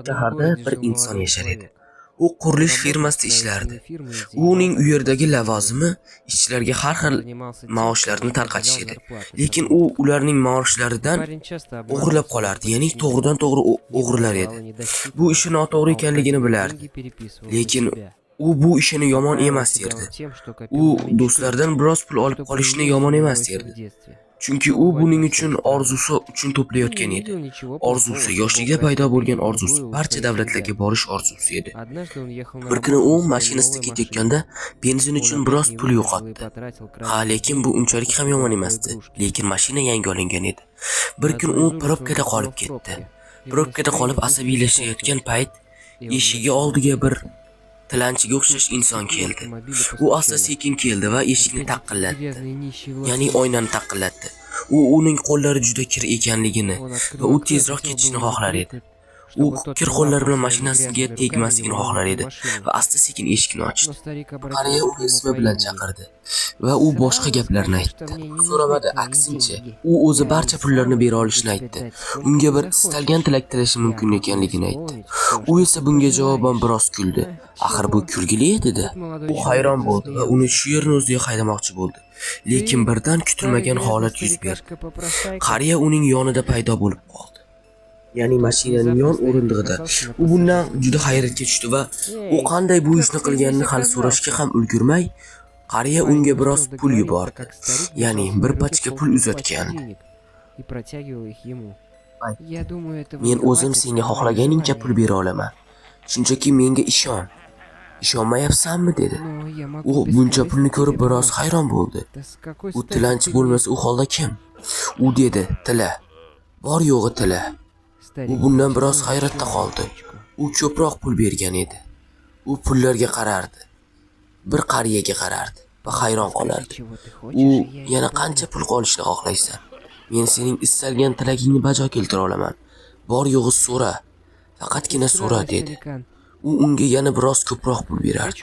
Shaharda bir inson yashar edi. U qurilish firmasida ishlardi. Uning u yerdagi lavozimi ishchilarga har xil maoshlarni tarqatish edi. Lekin u ularning maoshlaridan o'g'irlab qolardi, ya'ni to'g'ridan-to'g'ri o'g'irlar edi. Bu ishi noto'g'ri ekanligini bilardi. Lekin u bu ishini yomon emas derdi. U do'stlaridan biroz pul olib qolishni yomon emas derdi. Chunki u buning uchun orzusi uchun to'playotgan edi. Orzusi, yoshligida paydo bo'lgan orzusi, barcha davlatlarga borish orzusi edi. Bir kuni u mashinasida ketayotganda benzin uchun biroz pul yo'qotdi. Lekin bu unchalik ham yomon emasdi. Lekin mashina yangi olingan edi. Bir kun u probkada qolib ketdi. Probkada qolib asabiylashayotgan payt eshigi oldiga bir tilanchiga o'xshash inson keldi. U asta-sekin keldi va eshikni taqillatdi. Ya'ni oynani taqillatdi. U uning qo'llari juda kir ekanligini va u tezroq ketishni xohlar edi. U kir qo'llari bilan mashinasiga tegmasligini xohlar edi va asta-sekin eshikni ochdi. Qariya uni ismi bilan chaqirdi va u boshqa gaplarni aytdi. So'ramadi, aksincha, u o'zi barcha pullarni bera olishini aytdi. Unga bir istalgan tilak tilashi mumkin ekanligini aytdi. U esa bunga javoban biroz kuldi. Axir bu kulgili edi-da. U hayron bo'ldi va uni shu yerni o'ziga haydamoqchi bo'ldi. Lekin birdan kutilmagan holat yuz berdi. Qariya uning yonida paydo bo'lib qoldi. Ya'ni mashinaning yon o'rindig'ida. U bundan juda hayratga tushdi va u qanday bu ishni qilganini hali so'rashga ham ulgurmay, qariya unga biroz pul yubordi. Ya'ni bir pachka pul uzatgan. Men o'zim senga xohlaganingcha pul bera olaman. Shunchaki menga ishon. Ishonmayapsanmi dedi. U buncha pulni ko'rib biroz hayron bo'ldi. U tilanchi bo'lmasa u holda kim? U dedi, tila. Bor yo'g'i tila. U bundan biroz hayratda qoldi. U ko'proq pul bergan edi. U pullarga qarardi. Bir qariyaga qarardi va hayron qolardi. U yana qancha pul qolishni xohlaysan? Men sening istalgan tilagingni bajo keltira olaman. Bor yo'g'i so'ra. Faqatgina so'ra dedi. U unga yana biroz ko'proq pul berardi.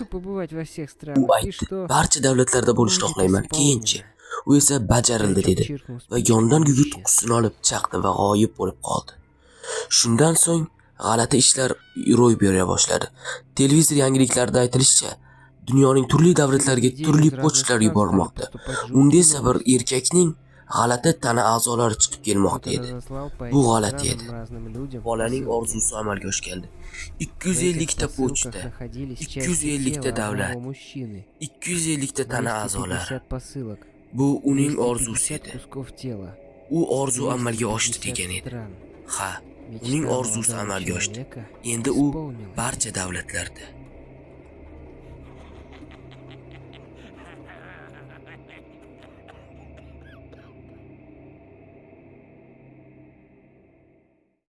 U aytdi, barcha davlatlarda bo'lishni xohlayman, keyinchi. U esa bajarildi dedi va yondan gugurt qutisini olib chaqdi va g'oyib bo'lib qoldi. Shundan so'ng g'alati ishlar ro'y bera boshladi. Televizor yangiliklarida aytilishicha, dunyoning turli davlatlariga turli pochtalar yubormoqda. Unda esa bir erkakning g'alati tana a'zolari chiqib kelmoqda edi. Bu g'alati edi. Bolaning orzusi amalga oshgandi. 250 ta pochta, 250 ta davlat, 250 ta tana a'zolari. Bu uning orzusi edi. U orzu amalga oshdi degan edi. Ha, uning orzusi amalga oshdi. Endi u barcha davlatlarda